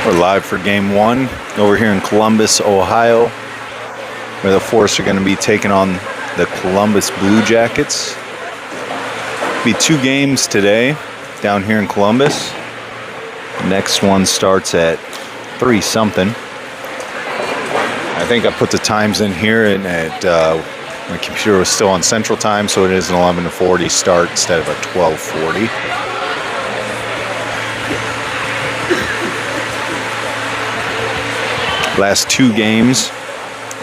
We're live for game one over here in Columbus, Ohio, where the Force are going to be taking on the Columbus Blue Jackets. Be 2 games today down here in Columbus. The next one starts at 3 something. I think I put the times in here, and my computer was still on Central Time, so it is an 11:40 start instead of a 12:40. Last 2 games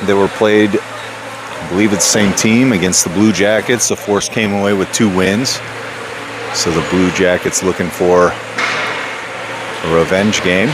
that were played, I believe it's the same team against the Blue Jackets. The Force came away with 2 wins. So the Blue Jackets looking for a revenge game.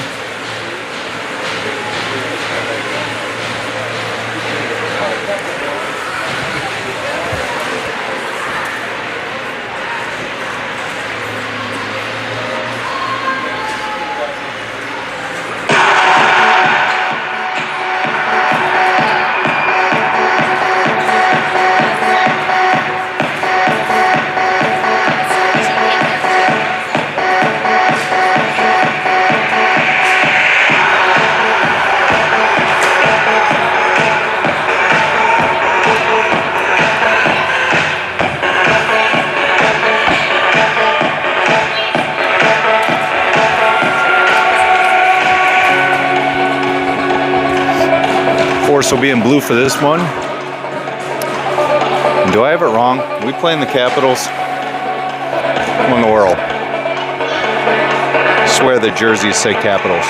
Force will be in blue for this one. And do I have it wrong? Are we playing the Capitals? Who in the world? I swear the jerseys say Capitals.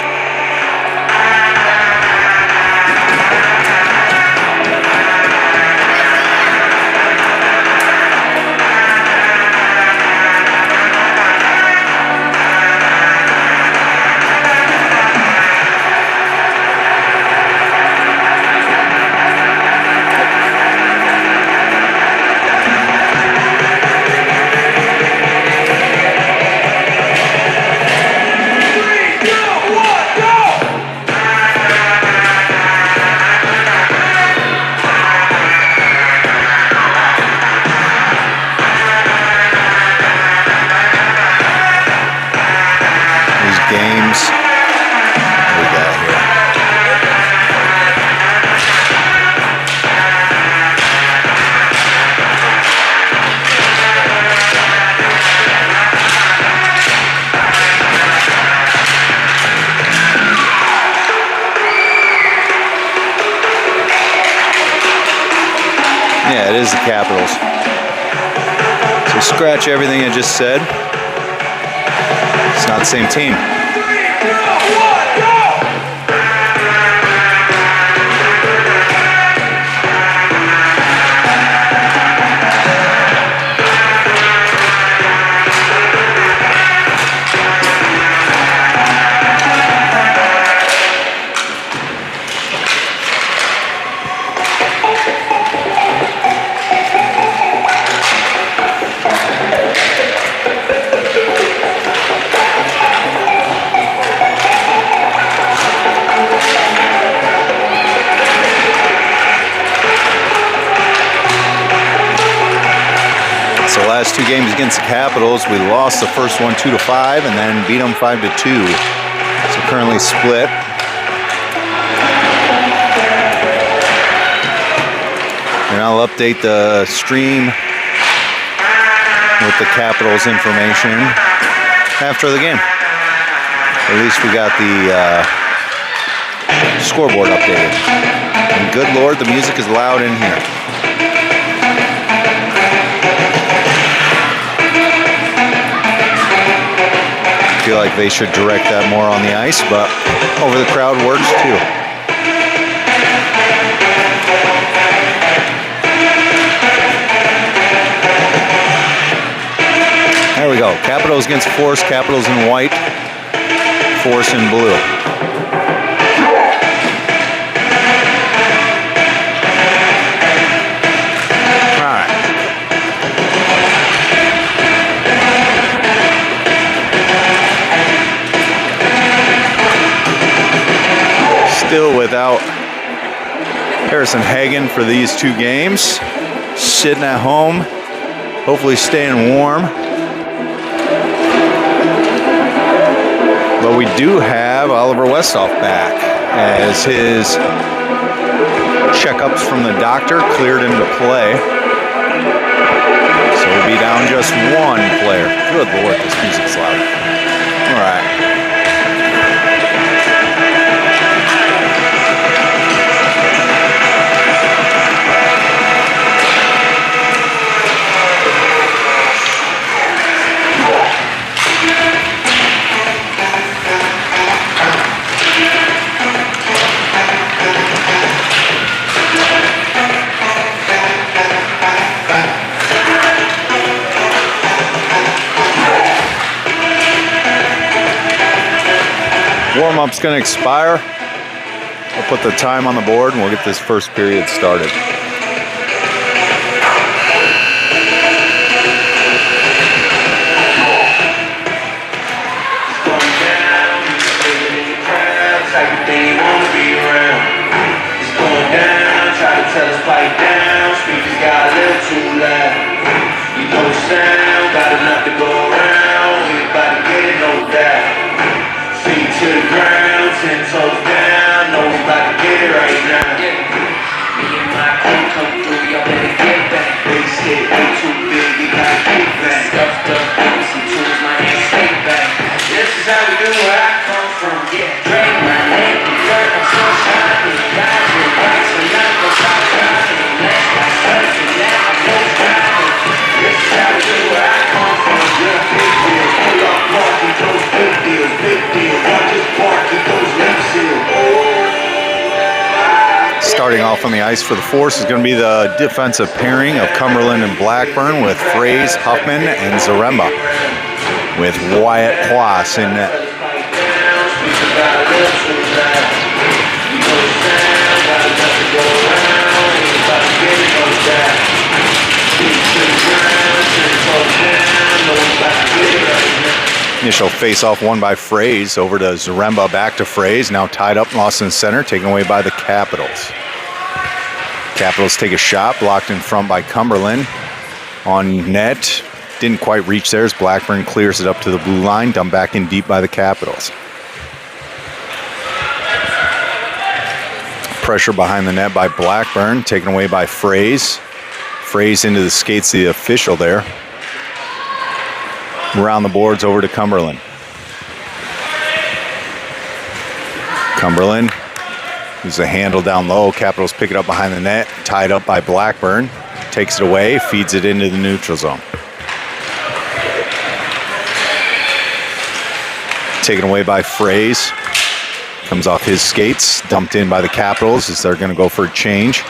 Yeah, it is the Capitals. So scratch everything I just said. It's not the same team. The last 2 games against the Capitals, we lost the first one 2-5 and then beat them 5-2. So currently split. And I'll update the stream with the Capitals information after the game. At least we got the scoreboard updated. And good Lord, the music is loud in here. I feel like they should direct that more on the ice, but over the crowd works too. There we go. Capitals against Force. Capitals in white. Force in blue. Still without Harrison Hagen for these 2 games. Sitting at home, hopefully staying warm. But we do have Oliver Westhoff back as his checkups from the doctor cleared him to play. So we'll be down just one player. Good Lord, this music's loud. All right. Warm-up's going to expire. We'll put the time on the board and we'll get this first period started. Starting off on the ice for the Force is going to be the defensive pairing of Cumberland and Blackburn with Fraze, Huffman, and Zaremba, with Wyatt Quas in net. Initial face-off won by Fraze over to Zaremba, back to Fraze, now tied up, lost in center, taken away by the Capitals. Capitals take a shot, blocked in front by Cumberland. On net, didn't quite reach there as Blackburn clears it up to the blue line, dumped back in deep by the Capitals. Pressure behind the net by Blackburn, taken away by Fraze. Fraze into the skates of the official there. Around the boards over to Cumberland. Cumberland uses a handle down low. Capitals pick it up behind the net. Tied up by Blackburn. Takes it away. Feeds it into the neutral zone. Taken away by Fraze. Comes off his skates. Dumped in by the Capitals as they're going to go for a change.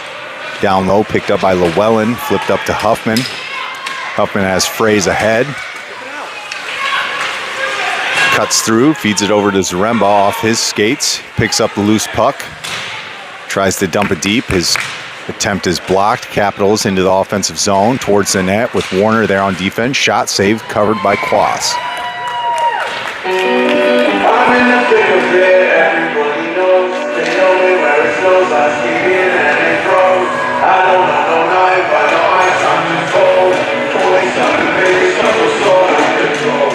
Down low. Picked up by Llewellyn. Flipped up to Huffman. Huffman has Fraze ahead. Cuts through, feeds it over to Zaremba off his skates, picks up the loose puck, tries to dump it deep. His attempt is blocked. Capitals into the offensive zone towards the net with Warner there on defense. Shot saved, covered by Quas. I'm in the thick of it, everybody knows. They know me where it snows, I skate in and it froze. I don't know no knife, I know ice, I'm too cold. Always something big, something so out of control.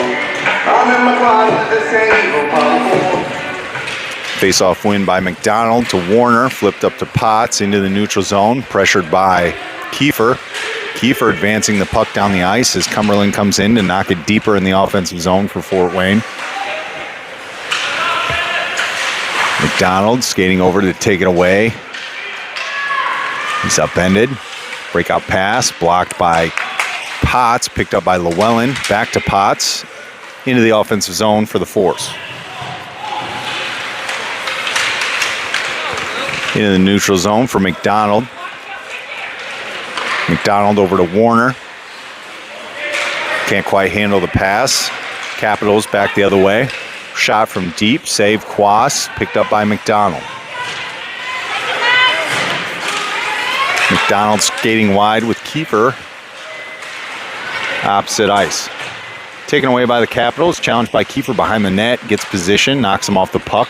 I'm in my closet, this ain't even possible. Face-off win by McDonald to Warner, flipped up to Potts into the neutral zone, pressured by Kiefer. Kiefer advancing the puck down the ice as Cumberland comes in to knock it deeper in the offensive zone for Fort Wayne. McDonald skating over to take it away. He's upended. Breakout pass, blocked by Potts, picked up by Llewellyn. Back to Potts, into the offensive zone for the Force. Into the neutral zone for McDonald. McDonald over to Warner. Can't quite handle the pass. Capitals back the other way. Shot from deep, save Quas, picked up by McDonald. McDonald skating wide with Kiefer. Opposite ice. Taken away by the Capitals, challenged by Kiefer behind the net, gets position, knocks him off the puck.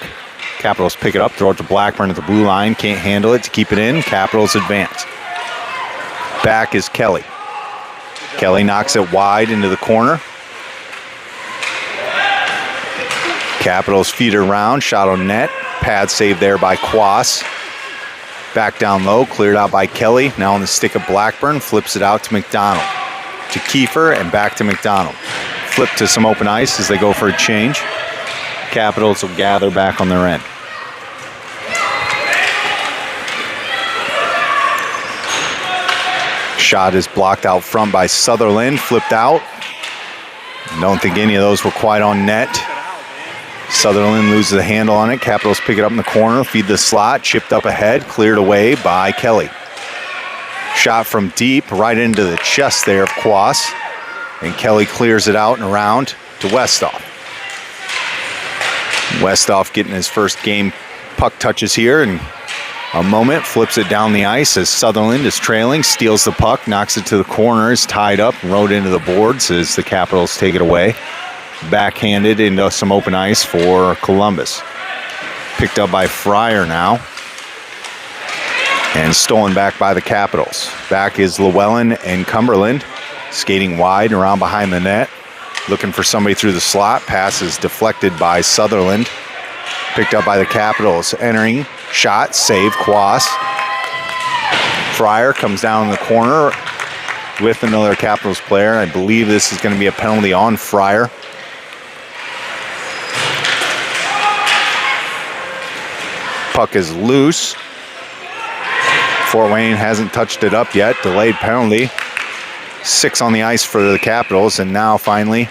Capitals pick it up, throw it to Blackburn at the blue line, can't handle it to keep it in. Capitals advance. Back is Kelly. Kelly knocks it wide into the corner. Capitals feed her around, shot on net. Pad save there by Quas. Back down low, cleared out by Kelly. Now on the stick of Blackburn, flips it out to McDonald. To Kiefer and back to McDonald. Flip to some open ice as they go for a change. Capitals will gather back on their end. Shot is blocked out front by Sutherland, flipped out. Don't think any of those were quite on net. Sutherland loses the handle on it. Capitals pick it up in the corner, feed the slot, chipped up ahead, cleared away by Kelly. Shot from deep, right into the chest there of Quas. And Kelly clears it out and around to Westhoff. Westhoff getting his first game puck touches here in a moment, flips it down the ice as Sutherland is trailing, steals the puck, knocks it to the corner, is tied up, rode into the boards as the Capitals take it away. Backhanded into some open ice for Columbus. Picked up by Fryer now. And stolen back by the Capitals. Back is Llewellyn and Cumberland. Skating wide around behind the net. Looking for somebody through the slot. Pass is deflected by Sutherland. Picked up by the Capitals. Entering. Shot. Save. Quas. Fryer comes down in the corner with another Capitals player. I believe this is going to be a penalty on Fryer. Puck is loose. Fort Wayne hasn't touched it up yet. Delayed penalty. 6 on the ice for the Capitals. And now finally,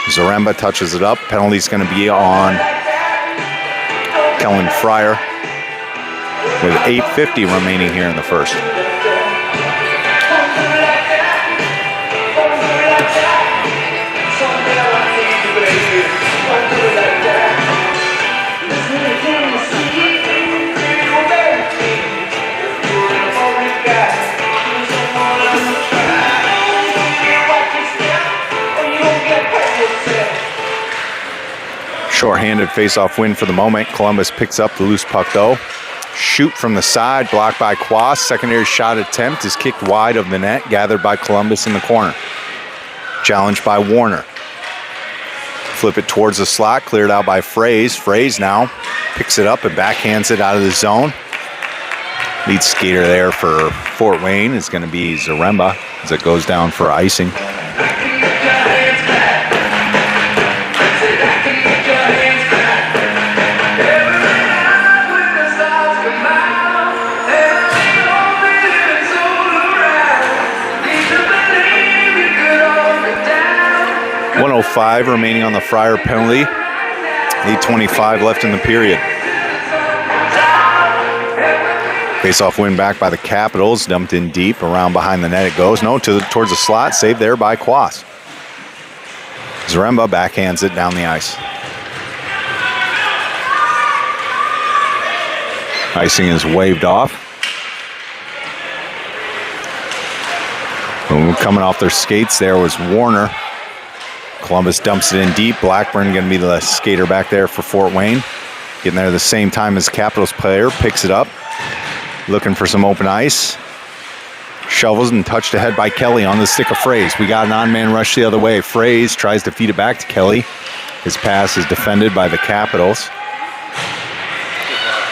Zaremba touches it up. Penalty's going to be on Kellen Fryer with 8:50 remaining here in the first. Short-handed face-off win for the moment. Columbus picks up the loose puck though. Shoot from the side, blocked by Quas. Secondary shot attempt is kicked wide of the net, gathered by Columbus in the corner. Challenged by Warner. Flip it towards the slot, cleared out by Fraze. Fraze now picks it up and backhands it out of the zone. Lead skater there for Fort Wayne is going to be Zaremba as it goes down for icing. .105 remaining on the Fryer penalty. 8:25 left in the period. Face-off win back by the Capitals. Dumped in deep. Around behind the net it goes. No, towards the slot. Saved there by Quas. Zaremba backhands it down the ice. Icing is waved off. Coming off their skates there was Warner. Columbus dumps it in deep. Blackburn going to be the skater back there for Fort Wayne. Getting there at the same time as Capitals player. Picks it up. Looking for some open ice. Shovels and touched ahead by Kelly on the stick of Fraze. We got an on-man rush the other way. Fraze tries to feed it back to Kelly. His pass is defended by the Capitals.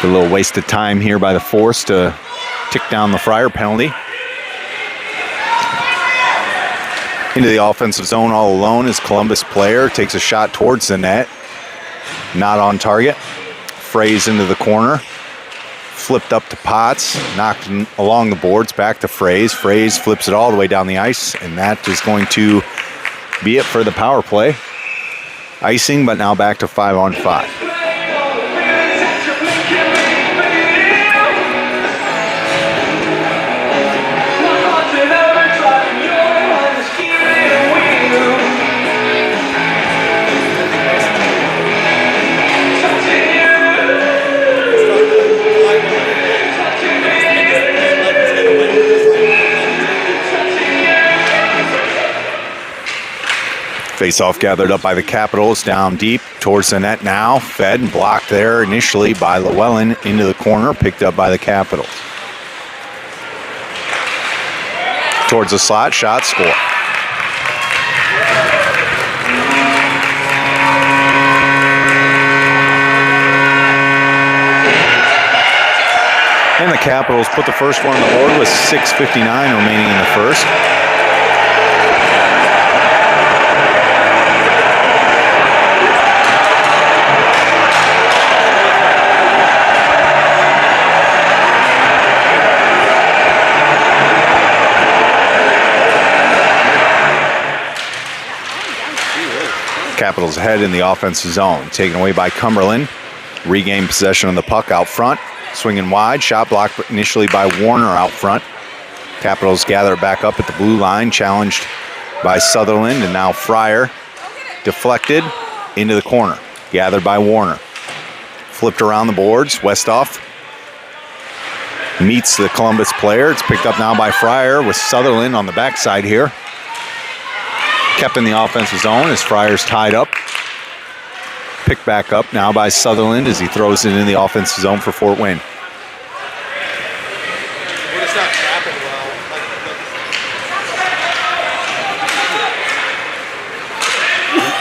A little waste of time here by the Force to tick down the Fryer penalty. Into the offensive zone all alone as Columbus player takes a shot towards the net. Not on target. Fraze into the corner. Flipped up to Potts. Knocked along the boards. Back to Fraze. Fraze flips it all the way down the ice. And that is going to be it for the power play. Icing, but now back to 5-on-5. Face-off gathered up by the Capitals, down deep towards the net now. Fed and blocked there initially by Llewellyn into the corner, picked up by the Capitals. Towards the slot, shot, score. Capitals put the first one on the board with 6:59 remaining in the first. Capitals ahead in the offensive zone. Taken away by Cumberland. Regain possession of the puck out front. Swinging wide. Shot blocked initially by Warner out front. Capitals gather back up at the blue line. Challenged by Sutherland, and now Fryer. Deflected into the corner. Gathered by Warner. Flipped around the boards. Westhoff meets the Columbus player. It's picked up now by Fryer with Sutherland on the backside here. Kept in the offensive zone as Fryer's tied up. Picked back up now by Sutherland as he throws it in the offensive zone for Fort Wayne.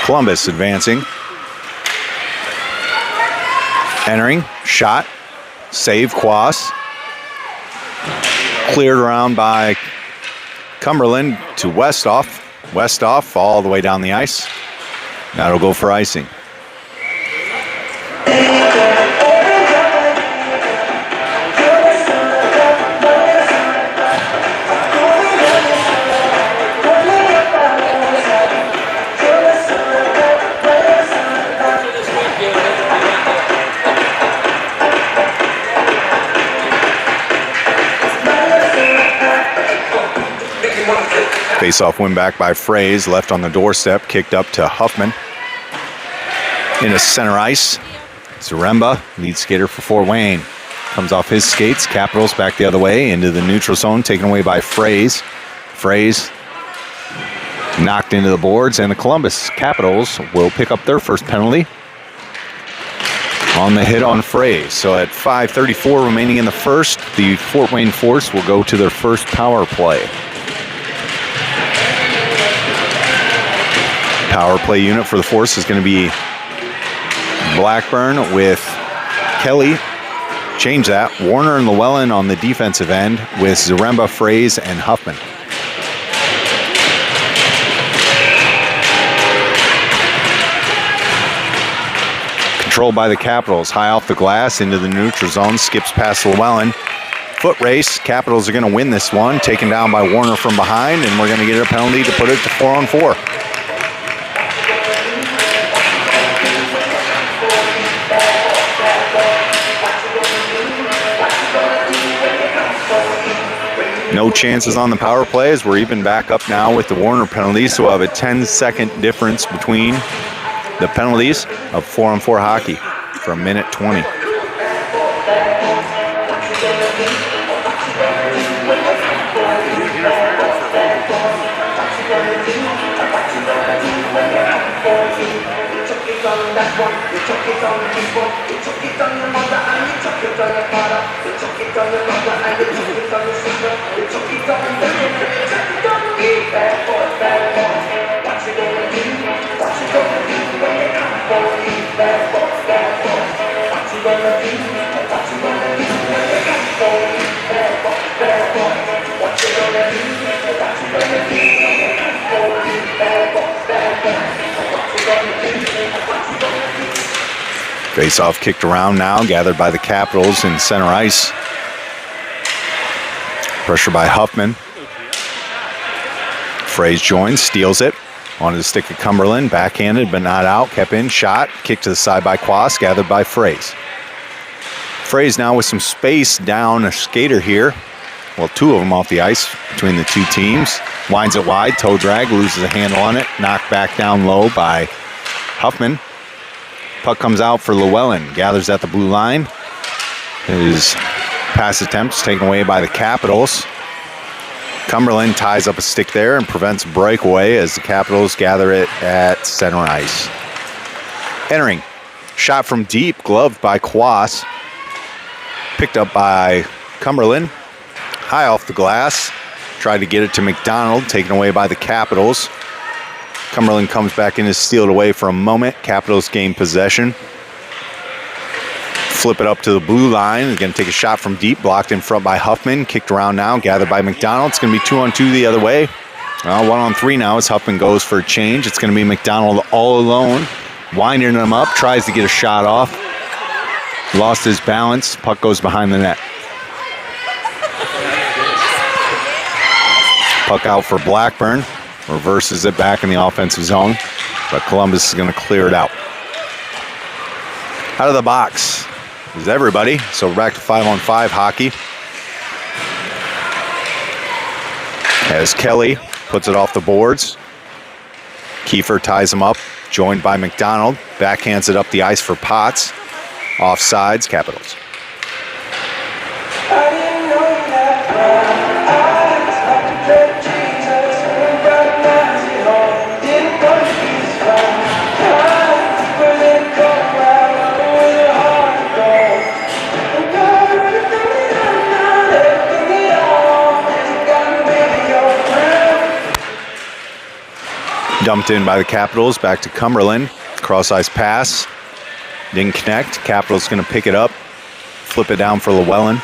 Columbus advancing. Entering. Shot. Save Quas. Cleared around by Cumberland to Westhoff. Westhoff all the way down the ice. That'll go for icing. Face-off win back by Fraze, left on the doorstep, kicked up to Huffman. Into center ice, Zaremba, lead skater for Fort Wayne. Comes off his skates, Capitals back the other way into the neutral zone, taken away by Fraze. Fraze knocked into the boards, and the Columbus Capitals will pick up their first penalty on the hit on Fraze. So at 5:34 remaining in the first, the Fort Wayne Force will go to their first power play. Power play unit for the Force is going to be Blackburn with Kelly. Change that. Warner and Llewellyn on the defensive end with Zaremba, Fraze, and Huffman. Controlled by the Capitals. High off the glass into the neutral zone. Skips past Llewellyn. Foot race. Capitals are going to win this one. Taken down by Warner from behind, and we're going to get a penalty to put it to 4-on-4. No chances on the power play as we're even back up now with the Warner penalty, so we'll have a 10-second difference between the penalties of 4-on-4 hockey for a minute 20. Face-off kicked around now, gathered by the Capitals in center ice. Pressure by Huffman. Fraze joins, steals it. Onto the stick of Cumberland, backhanded but not out, kept in, shot, kicked to the side by Quas, gathered by Fraze. Fraze now with some space down a skater here. Well, two of them off the ice between the two teams. Winds it wide, toe drag, loses a handle on it, knocked back down low by Huffman. Puck comes out for Llewellyn, gathers at the blue line. His pass attempts taken away by the Capitals. Cumberland ties up a stick there and prevents a breakaway as the Capitals gather it at center ice. Entering, shot from deep, gloved by Quas. Picked up by Cumberland, high off the glass. Tried to get it to McDonald, taken away by the Capitals. Cumberland comes back in to steal it away for a moment. Capitals gain possession. Flip it up to the blue line. Going to take a shot from deep. Blocked in front by Huffman. Kicked around now. Gathered by McDonald. It's going to be 2-on-2 the other way. Well, 1-on-3 now as Huffman goes for a change. It's going to be McDonald all alone. Winding him up. Tries to get a shot off. Lost his balance. Puck goes behind the net. Puck out for Blackburn. Reverses it back in the offensive zone. But Columbus is going to clear it out. Out of the box is everybody. So we're back to 5-on-5 hockey. As Kelly puts it off the boards. Kiefer ties him up, joined by McDonald. Backhands it up the ice for Potts. Offsides, Capitals. Dumped in by the Capitals, back to Cumberland. Cross-ice pass. Didn't connect. Capitals going to pick it up. Flip it down for Llewellyn.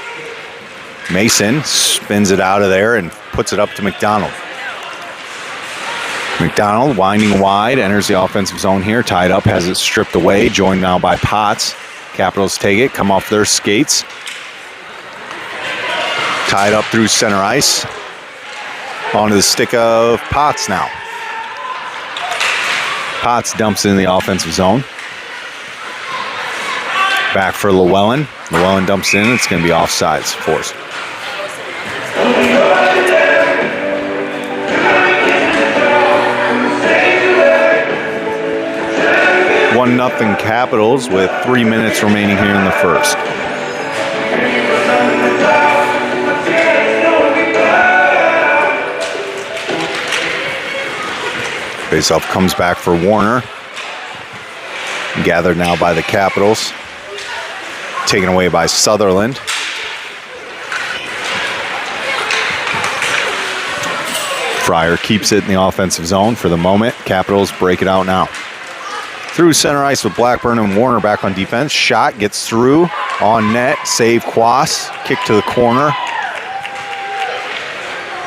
Mason spins it out of there and puts it up to McDonald. McDonald winding wide, enters the offensive zone here. Tied up, has it stripped away. Joined now by Potts. Capitals take it, come off their skates. Tied up through center ice. Onto the stick of Potts now. Potts dumps in the offensive zone. Back for Llewellyn. Llewellyn dumps in. It's going to be offsides. Force. One nothing Capitals with 3 minutes remaining here in the first. Faceoff comes back for Warner. Gathered now by the Capitals. Taken away by Sutherland. Fryer keeps it in the offensive zone for the moment. Capitals break it out now. Through center ice with Blackburn and Warner back on defense. Shot gets through on net. Save Quas. Kick to the corner.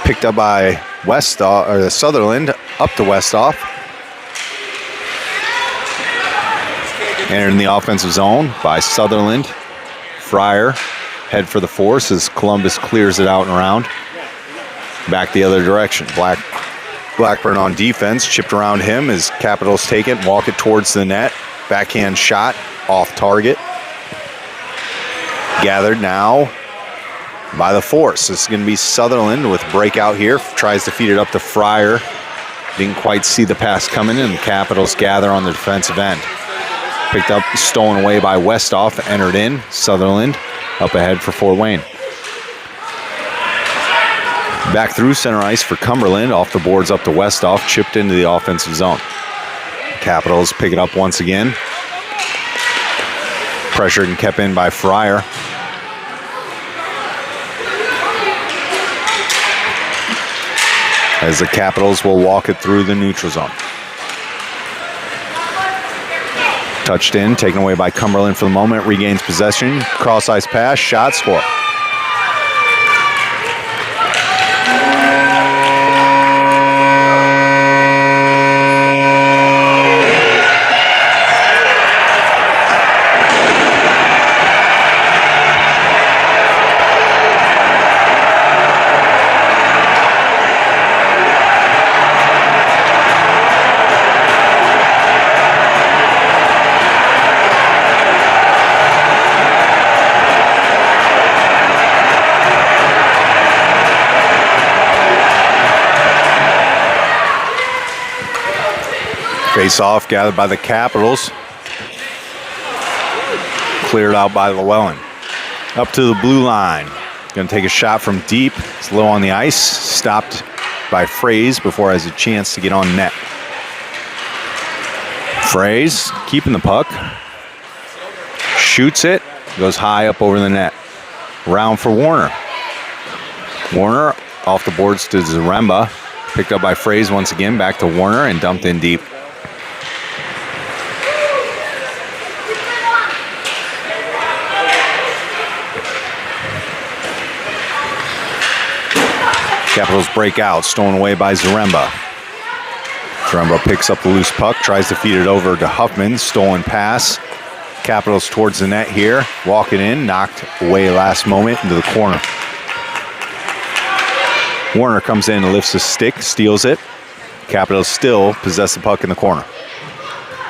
Picked up by Westhoff, or Sutherland, up to Westhoff. Entered in the offensive zone by Sutherland. Fryer head for the force as Columbus clears it out and around. Back the other direction. Blackburn on defense, chipped around him as Capitals take it, walk it towards the net. Backhand shot off target. Gathered now by the force. This is going to be Sutherland with breakout here. Tries to feed it up to Fryer. Didn't quite see the pass coming, and the Capitals gather on the defensive end. Picked up, stolen away by Westhoff. Entered in. Sutherland up ahead for Fort Wayne. Back through center ice for Cumberland. Off the boards up to Westhoff. Chipped into the offensive zone. Capitals pick it up once again. Pressured and kept in by Fryer. As the Capitals will walk it through the neutral zone. Touched in, taken away by Cumberland for the moment. Regains possession. Cross-ice pass, shot, score. Face-off gathered by the Capitals. Cleared out by Llewellyn. Up to the blue line. Going to take a shot from deep. It's low on the ice. Stopped by Fraze before has a chance to get on net. Fraze keeping the puck. Shoots it. Goes high up over the net. Round for Warner. Warner off the boards to Zaremba. Picked up by Fraze once again. Back to Warner and dumped in deep. Capitals break out, stolen away by Zaremba. Zaremba picks up the loose puck, tries to feed it over to Huffman. Stolen pass. Capitals towards the net here. Walking in, knocked away last moment into the corner. Warner comes in and lifts a stick, steals it. Capitals still possess the puck in the corner.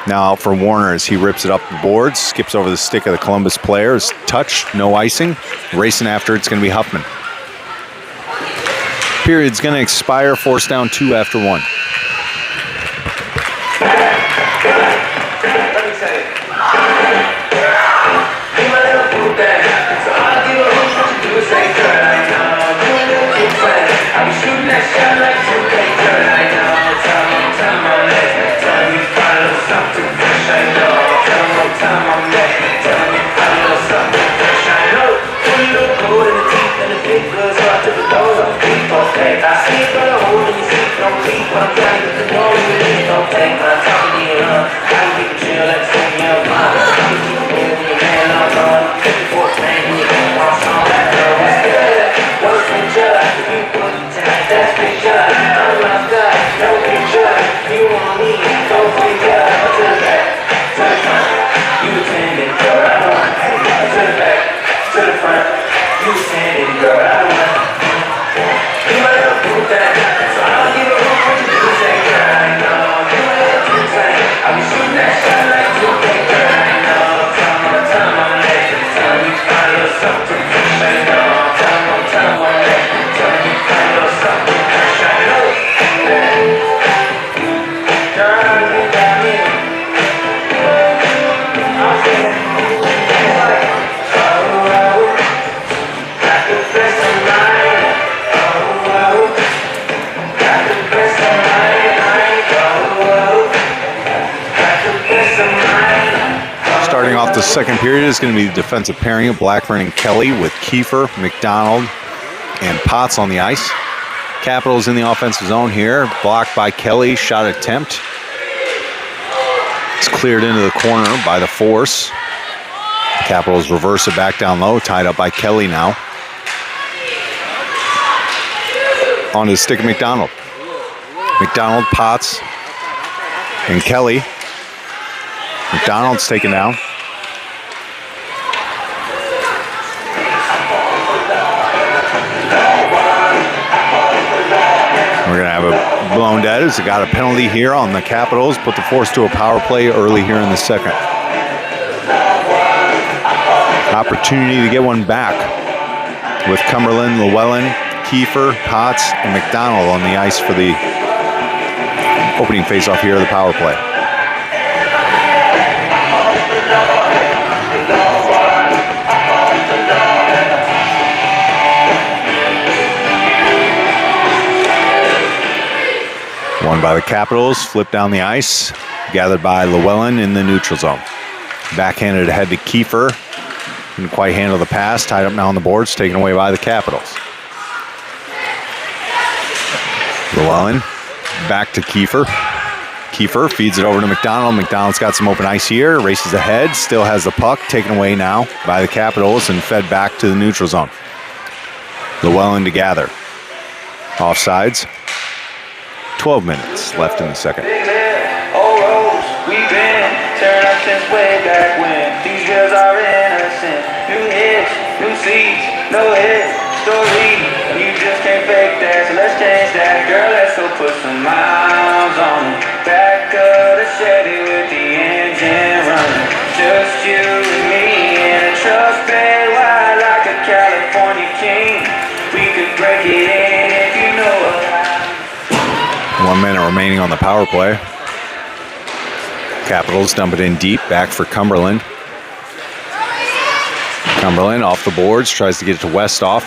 Now out for Warner as he rips it up the boards, skips over the stick of the Columbus player. Is touched, no icing. Racing after it's going to be Huffman. Period's going to expire, force down 2 after 1. Off the second period is going to be the defensive pairing of Blackburn and Kelly with Kiefer, McDonald, and Potts on the ice. Capitals in the offensive zone here. Blocked by Kelly. Shot attempt. It's cleared into the corner by the Force. Capitals reverse it back down low. Tied up by Kelly now. On to the stick of McDonald. McDonald, Potts, and Kelly. McDonald's taken down. We're going to have a blown dead as it got a penalty here on the Capitals. Put the Force to a power play early here in the second. Opportunity to get one back with Cumberland, Llewellyn, Kiefer, Potts, and McDonald on the ice for the opening faceoff here of the power play. Won by the Capitals, flipped down the ice, gathered by Llewellyn in the neutral zone. Backhanded ahead to Kiefer, couldn't quite handle the pass, tied up now on the boards, taken away by the Capitals. Llewellyn, back to Kiefer. Kiefer feeds it over to McDonald. McDonald's got some open ice here, races ahead, still has the puck, taken away now by the Capitals and fed back to the neutral zone. Llewellyn to gather. Offsides. 12 minutes left in the second. Big head, old roads, we've been tearing up since way back when. These girls are innocent. New hits, new seats, no hit story. You just can't fake that, so let's change that. Girl, let's go put some miles on it. Back of the Chevy with the engine running. Just you and me in a truck bed wide like a California king. We could break it in if you know what. 1 minute remaining on the power play. Capitals dump it in deep, back for Cumberland. Cumberland off the boards, tries to get it to Westhoff.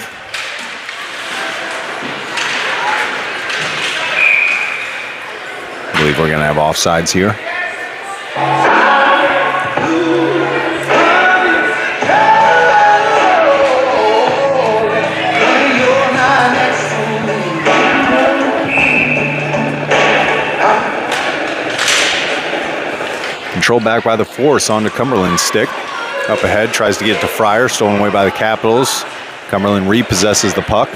I believe we're going to have offsides here. Controlled back by the Force onto Cumberland's stick. Up ahead, tries to get it to Fryer, stolen away by the Capitals. Cumberland repossesses the puck.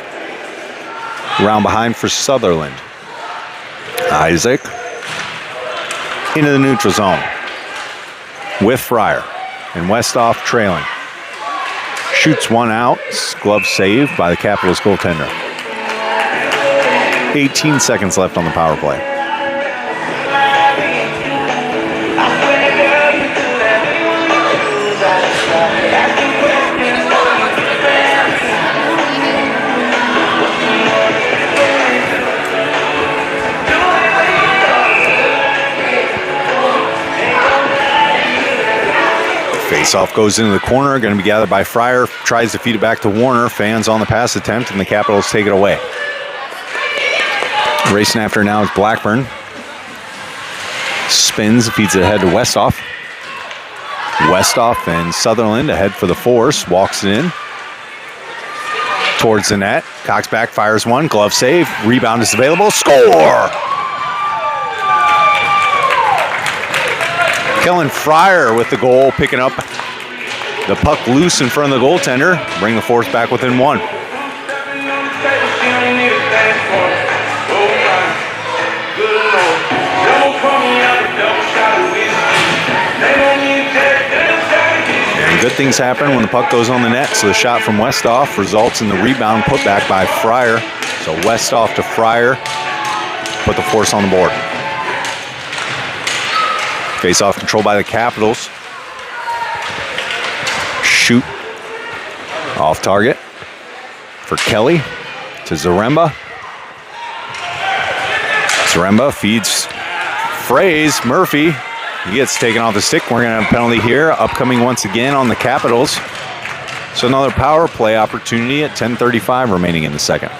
Around behind for Sutherland. Isaac into the neutral zone with Fryer. And Westhoff trailing. Shoots one out. Glove saved by the Capitals goaltender. 18 seconds left on the power play. Faceoff goes into the corner, going to be gathered by Fryer, tries to feed it back to Warner. Fans on the pass attempt, and the Capitals take it away. Racing after now is Blackburn. Spins, feeds it ahead to Westhoff. Westhoff and Sutherland ahead for the force, walks it in. Towards the net, Cox back, fires one, glove save, rebound is available, score! Kellen Fryer with the goal, picking up the puck loose in front of the goaltender. Bring the force back within one. And good things happen when the puck goes on the net. So the shot from Westhoff results in the rebound put back by Fryer. So Westhoff to Fryer, put the force on the board. Face-off controlled by the Capitals. Shoot off target for Kelly to Zaremba. Zaremba feeds Fraze. Murphy, he gets taken off the stick. We're going to have a penalty here. Upcoming once again on the Capitals. So another power play opportunity at 10:35 remaining in the second.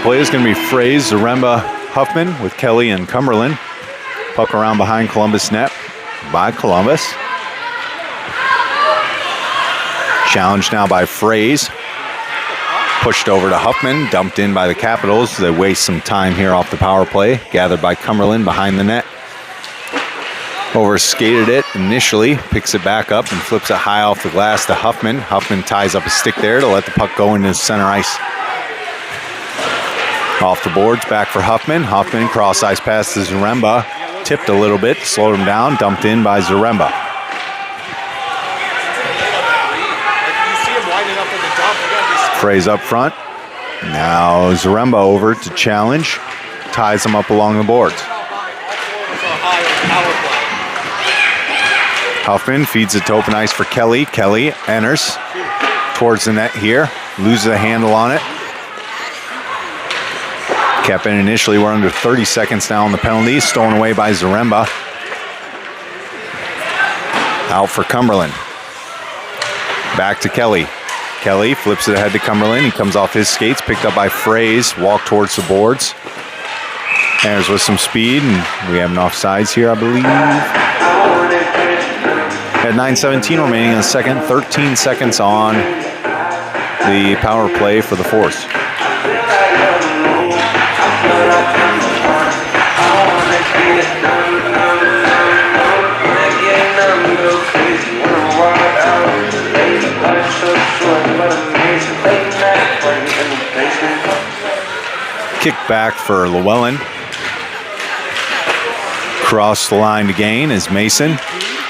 Play is going to be Fraze, Zaremba, Huffman with Kelly and Cumberland. Puck around behind Columbus net by Columbus. Challenged now by Fraze. Pushed over to Huffman, dumped in by the Capitals. They waste some time here off the power play. Gathered by Cumberland behind the net. Over-skated it initially, picks it back up and flips it high off the glass to Huffman. Huffman ties up a stick there to let the puck go into center ice. Off the boards, back for Huffman. Huffman, cross-ice pass to Zaremba. Tipped a little bit, slowed him down, dumped in by Zaremba. Fraze up front. Now Zaremba over to challenge. Ties him up along the boards. Huffman feeds it to open ice for Kelly. Kelly enters towards the net here. Loses a handle on it. Kept in initially. We're under 30 seconds now on the penalty. Stolen away by Zaremba. Out for Cumberland. Back to Kelly. Kelly flips it ahead to Cumberland. He comes off his skates. Picked up by Fraze. Walk towards the boards. Enters with some speed. And we have an offsides here, I believe. At 9:17 remaining in the second. 13 seconds on the power play for the Force. Kick back for Llewellyn. Cross the line to gain is Mason.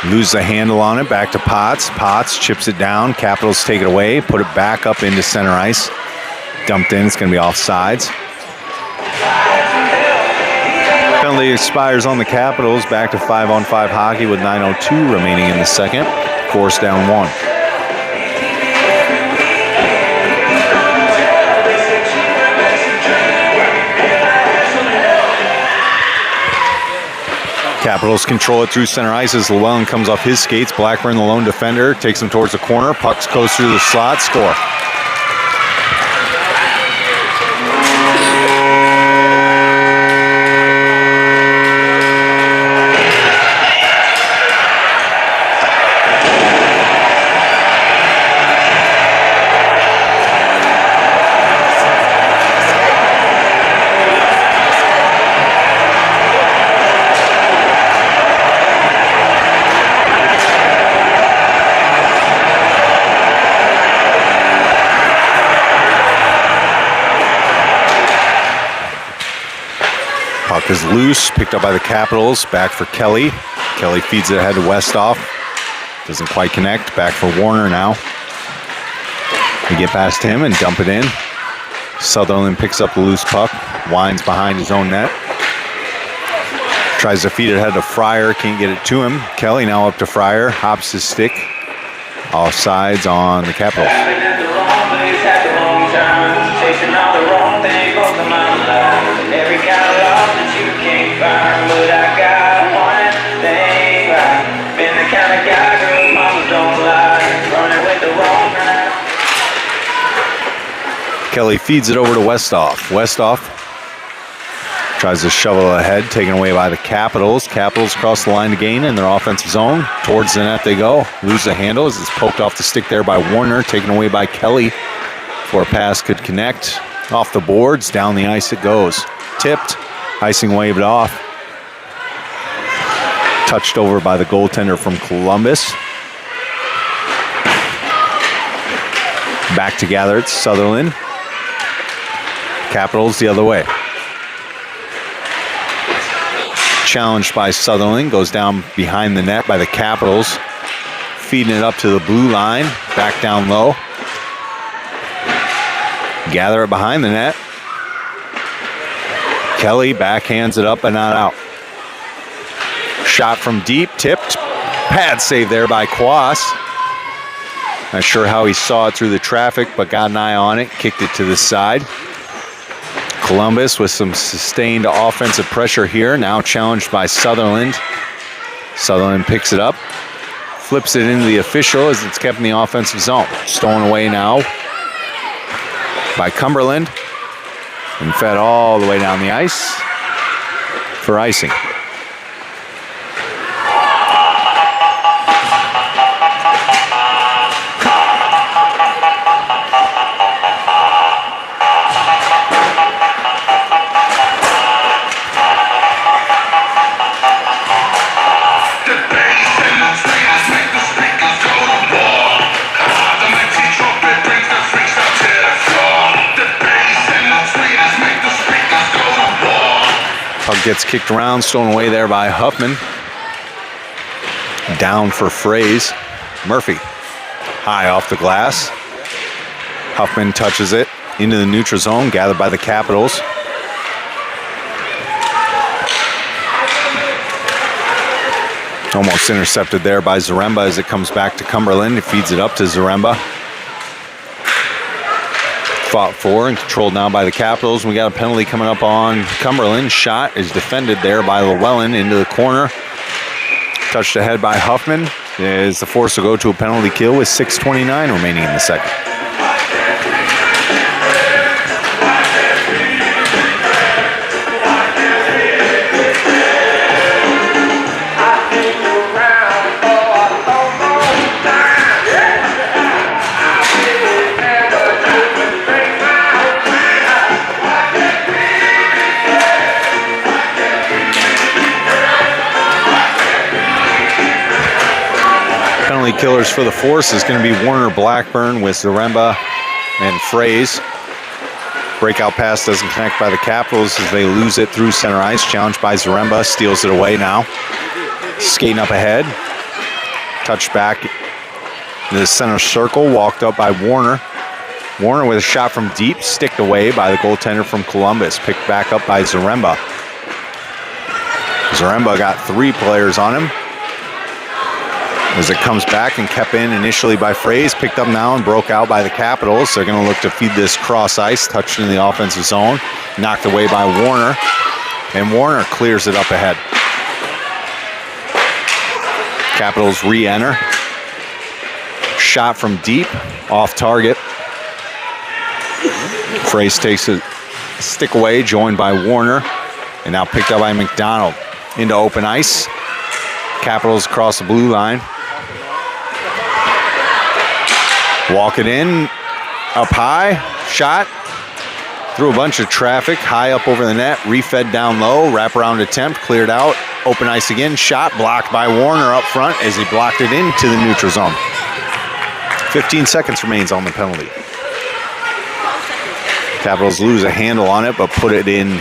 Loses the handle on it. Back to Potts. Potts chips it down. Capitals take it away. Put it back up into center ice. Dumped in. It's going to be offsides. Penalty expires on the Capitals. Back to 5-on-5 hockey with 9:02 remaining in the second. Force down one. Capitals control it through center ice as Llewellyn comes off his skates. Blackburn, the lone defender, takes him towards the corner. Pucks goes through the slot. Score. Puck is loose, picked up by the Capitals. Back for Kelly. Kelly feeds it ahead to Westhoff. Doesn't quite connect. Back for Warner now. They get past him and dump it in. Sutherland picks up the loose puck. Winds behind his own net. Tries to feed it ahead to Fryer. Can't get it to him. Kelly now up to Fryer. Hops his stick. Offsides on the Capitals. Chasing all the wrong things, both of my life. And every kind of love that you can't find, but I got one thing right. Been the kind of guy girls mamas don't like, running with the wrong kind. Kelly feeds it over to Westhoff. Westhoff tries to shovel ahead, taken away by the Capitals. Capitals cross the line to gain in their offensive zone. Towards the net they go. Lose the handle as it's poked off the stick there by Warner, taken away by Kelly. Before a pass could connect. Off the boards, down the ice it goes. Tipped, icing waved off. Touched over by the goaltender from Columbus. Back to gather it, Sutherland. Capitals the other way. Challenged by Sutherland, goes down behind the net by the Capitals. Feeding it up to the blue line, back down low. Gather it behind the net. Kelly backhands it up and not out. Shot from deep, tipped. Pad save there by Quas. Not sure how he saw it through the traffic, but got an eye on it, kicked it to the side. Columbus with some sustained offensive pressure here, now challenged by Sutherland. Sutherland picks it up, flips it into the official as it's kept in the offensive zone. Stolen away now by Cumberland and fed all the way down the ice for icing. Puck gets kicked around, stolen away there by Huffman. Down for Fraze. Murphy, high off the glass. Huffman touches it into the neutral zone, gathered by the Capitals. Almost intercepted there by Zaremba as it comes back to Cumberland. He feeds it up to Zaremba. Fought for and controlled now by the Capitals. We got a penalty coming up on Cumberland. Shot is defended there by Llewellyn into the corner. Touched ahead by Huffman. Is the force to go to a penalty kill with 6:29 remaining in the second. Killers for the Force is going to be Warner Blackburn with Zaremba and Fraze. Breakout pass doesn't connect by the Capitals as they lose it through center ice. Challenged by Zaremba, steals it away now. Skating up ahead. Touched back in the center circle, walked up by Warner. Warner with a shot from deep, sticked away by the goaltender from Columbus. Picked back up by Zaremba. Zaremba got 3 players on him. As it comes back and kept in initially by Fraze, picked up now and broke out by the Capitals. They're going to look to feed this cross ice, touched in the offensive zone, knocked away by Warner, and Warner clears it up ahead. Capitals re-enter. Shot from deep, off target. Fraze takes a stick away, joined by Warner, and now picked up by McDonald. Into open ice. Capitals across the blue line. Walk it in, up high, shot, through a bunch of traffic, high up over the net, refed down low, wraparound attempt, cleared out, open ice again, shot, blocked by Warner up front as he blocked it into the neutral zone. 15 seconds remains on the penalty. Capitals lose a handle on it, but put it in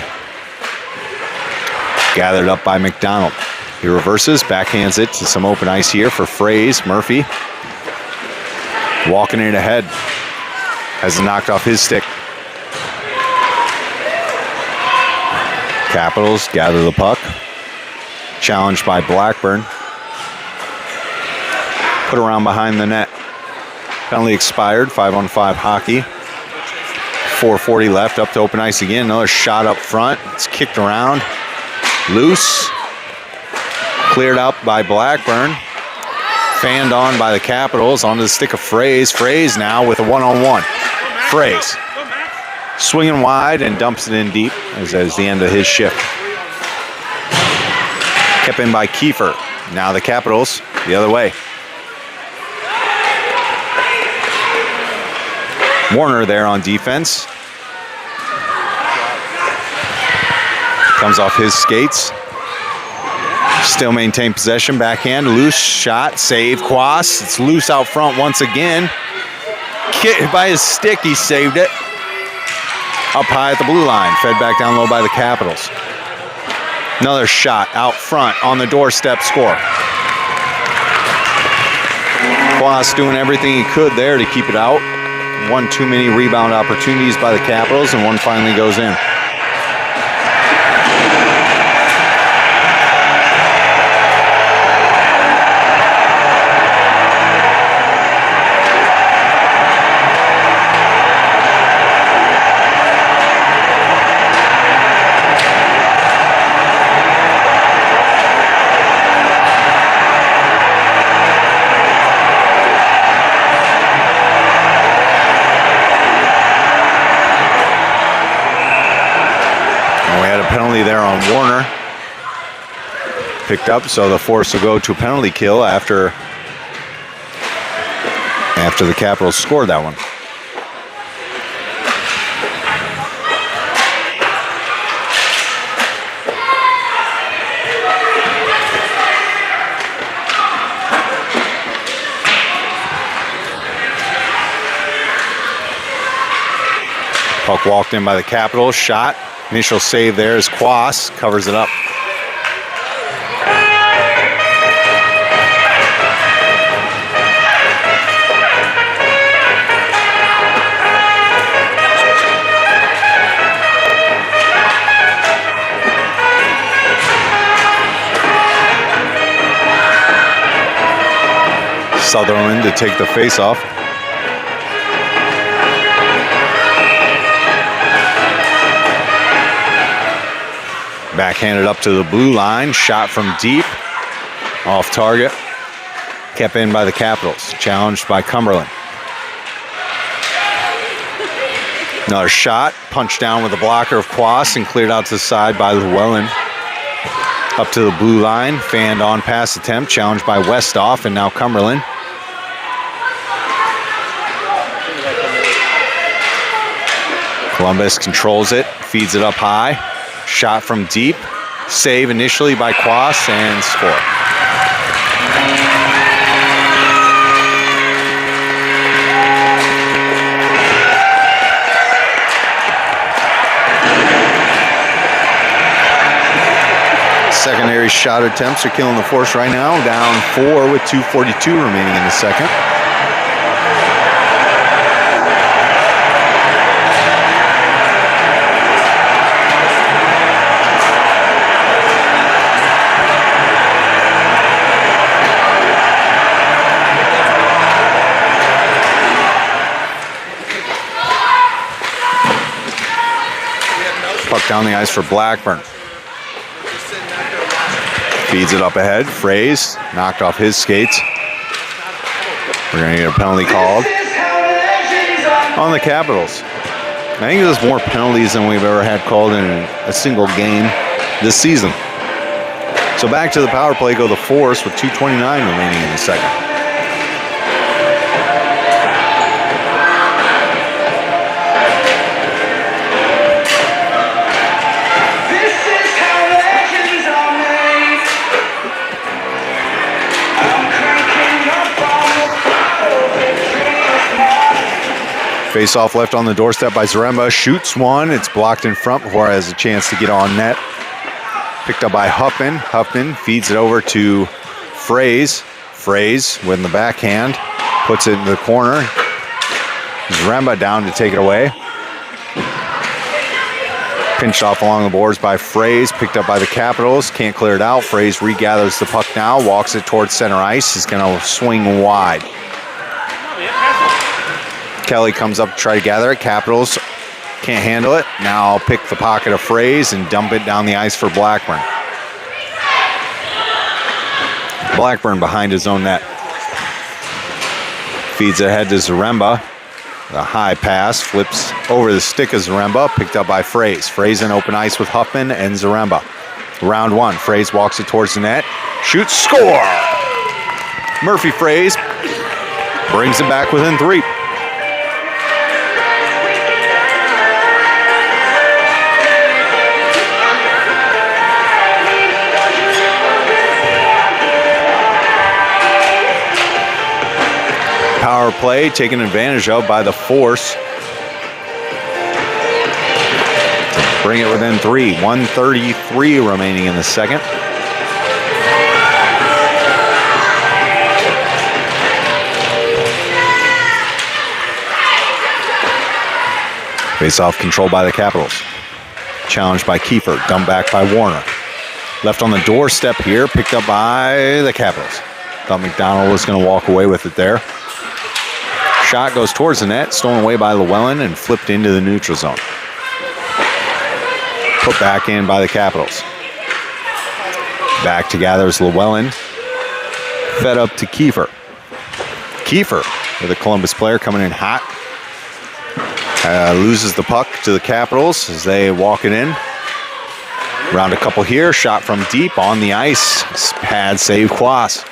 Gathered up by McDonald. He reverses, backhands it to some open ice here for Fraze. Murphy walking it ahead. Has it knocked off his stick. Capitals gather the puck. Challenged by Blackburn. Put around behind the net. Penalty expired, 5-on-5 hockey. 4:40 left, up to open ice again. Another shot up front. It's kicked around. Loose. Cleared up by Blackburn. Fanned on by the Capitals onto the stick of Fraze. Fraze now with a one-on-one. Fraze swinging wide and dumps it in deep as that is the end of his shift. Kept in by Kiefer. Now the Capitals the other way. Warner there on defense. Comes off his skates. Still maintain possession. Backhand. Loose shot. Save. Quas. It's loose out front once again. Kicked by his stick. He saved it. Up high at the blue line. Fed back down low by the Capitals. Another shot out front on the doorstep. Score. Quas doing everything he could there to keep it out. One too many rebound opportunities by the Capitals, and one finally goes in. There on Warner. Picked up, so the Force will go to a penalty kill after the Capitals scored that one. Puck walked in by the Capitals, shot. Initial save there is Quas, covers it up. Sutherland to take the face-off. Backhanded up to the blue line. Shot from deep. Off target. Kept in by the Capitals. Challenged by Cumberland. Another shot. Punched down with a blocker of Quas and cleared out to the side by Llewellyn. Up to the blue line. Fanned on pass attempt. Challenged by Westhoff and now Cumberland. Columbus controls it. Feeds it up high. Shot from deep. Save initially by Quas and score. Secondary shot attempts are killing the Force right now. Down 4 with 2:42 remaining in the second. Puck down the ice for Blackburn. Feeds it up ahead. Fraze knocked off his skates. We're going to get a penalty called on the Capitals. I think there's more penalties than we've ever had called in a single game this season. So back to the power play go the Force with 2:29 remaining in the second. Face-off left on the doorstep by Zaremba. Shoots one. It's blocked in front before it has a chance to get on net. picked up by Huffman. Huffman feeds it over to Fraze. Fraze with the backhand, puts it in the corner. Zaremba down to take it away. Pinched off along the boards by Fraze, picked up by the Capitals. Can't clear it out. Fraze regathers the puck now, walks it towards center ice. He's going to swing wide. Kelly comes up to try to gather it. Capitals can't handle it. Now pick the pocket of Fraze and dump it down the ice for Blackburn. Blackburn behind his own net. Feeds ahead to Zaremba. The high pass flips over the stick of Zaremba, picked up by Fraze. Fraze in open ice with Huffman and Zaremba. Round one, Fraze walks it towards the net. Shoots, score! Murphy Fraze brings it back within 3. Power play taken advantage of by the Force to bring it within 3. 1:33 remaining in the second. Face-off controlled by the Capitals. Challenged by Kiefer, dumped back by Warner. Left on the doorstep here, picked up by the Capitals. Thought McDonald was going to walk away with it there. Shot goes towards the net, stolen away by Llewellyn and flipped into the neutral zone. Put back in by the Capitals. Back to gathers Llewellyn. Fed up to Kiefer. Kiefer, with a Columbus player coming in hot. Loses the puck to the Capitals as they walk it in. Round a couple here, shot from deep on the ice. Pad save Quas.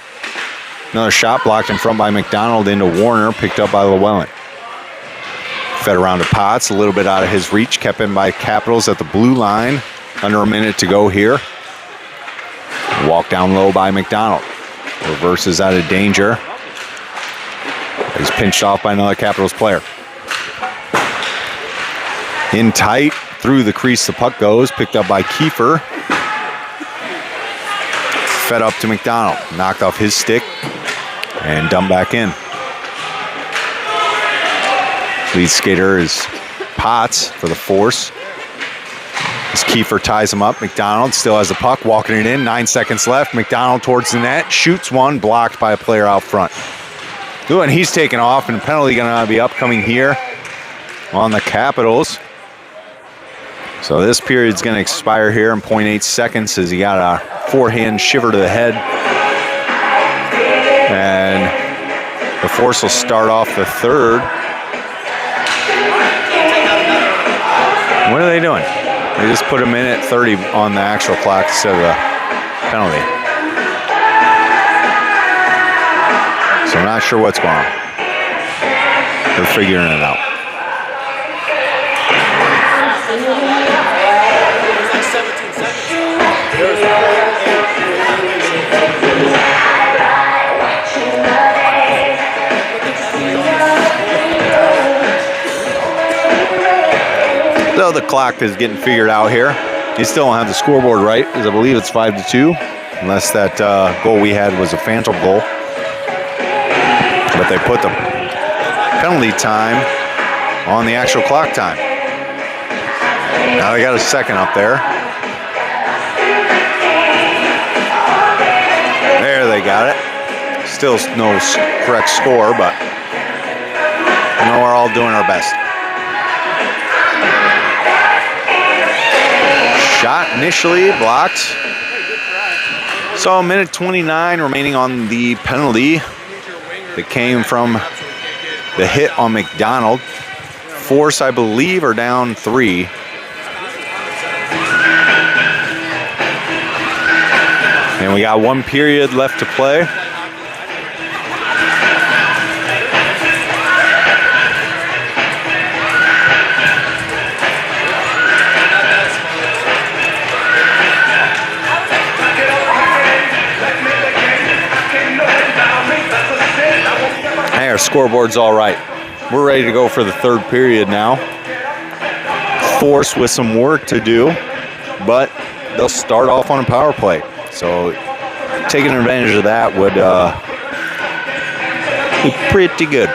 Another shot blocked in front by McDonald into Warner, picked up by Llewellyn. Fed around to Potts, a little bit out of his reach, kept in by Capitals at the blue line. Under a minute to go here. Walk down low by McDonald. Reverses out of danger. He's pinched off by another Capitals player. In tight, through the crease the puck goes, picked up by Kiefer. Fed up to McDonald, knocked off his stick and dumped back in. Lead skater is Potts for the Force. As Kiefer ties him up, McDonald still has the puck, walking it in, 9 seconds left. McDonald towards the net, shoots one, blocked by a player out front. Ooh, and he's taken off, and penalty going to be upcoming here on the Capitals. So this period's going to expire here in 0.8 seconds as he got a forehand shiver to the head. And the Force will start off the third. What are they doing? They just put a minute 30 on the actual clock instead of the penalty. So I'm not sure what's going on. They're figuring it out. So the clock is getting figured out here. You still don't have the scoreboard right, because I believe it's 5-2, unless that goal we had was a phantom goal. But they put the penalty time on the actual clock time. Now they got a second up there. There they got it. Still no correct score, but you know, we're all doing our best. Shot initially blocked. So a minute 29 remaining on the penalty that came from the hit on McDonald. Force, I believe, are down 3. And we got 1 period left to play. Hey, our scoreboard's all right. We're ready to go for the third period now. Force with some work to do, but they'll start off on a power play. So taking advantage of that would be pretty good.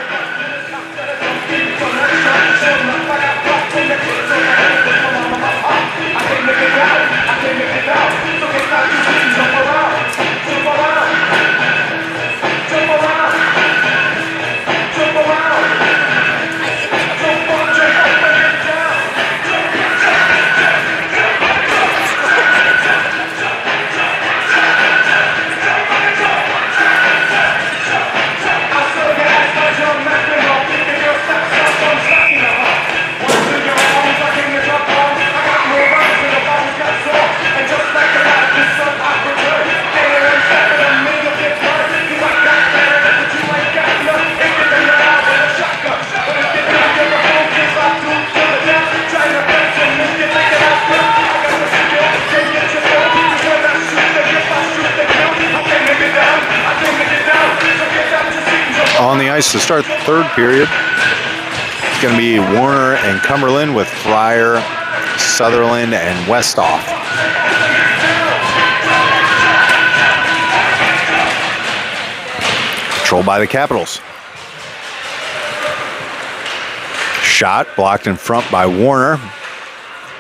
On the ice to start the third period, it's going to be Warner and Cumberland with Fryer, Sutherland, and Westhoff. Controlled by the Capitals. Shot blocked in front by Warner.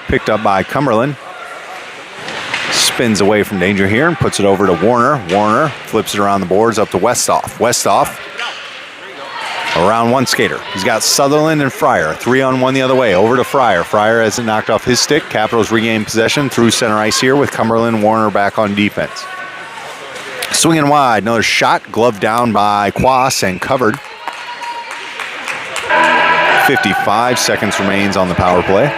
Picked up by Cumberland. Spins away from danger here and puts it over to Warner. Warner flips it around the boards up to Westhoff. Westhoff around one skater. He's got Sutherland and Fryer. 3-on-1 the other way. Over to Fryer. Fryer hasn't knocked off his stick. Capitals regain possession through center ice here with Cumberland. Warner back on defense. Swinging wide. Another shot. Gloved down by Quas and covered. 55 seconds remains on the power play.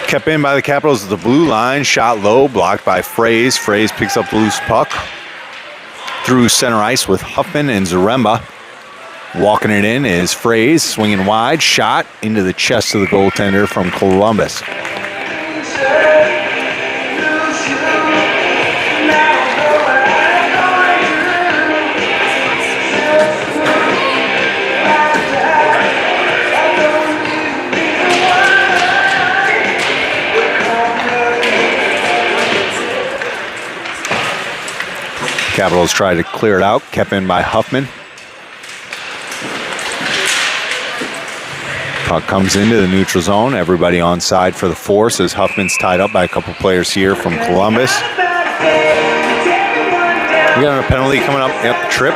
Kept in by the Capitals at the blue line. Shot low, blocked by Fraze. Fraze picks up the loose puck through center ice with Huffman and Zaremba. Walking it in is Fraze, swinging wide. Shot into the chest of the goaltender from Columbus. Capitals tried to clear it out, kept in by Huffman. Puck comes into the neutral zone. Everybody on side for the Force as Huffman's tied up by a couple players here from Columbus. We got a penalty coming up. Yep, trip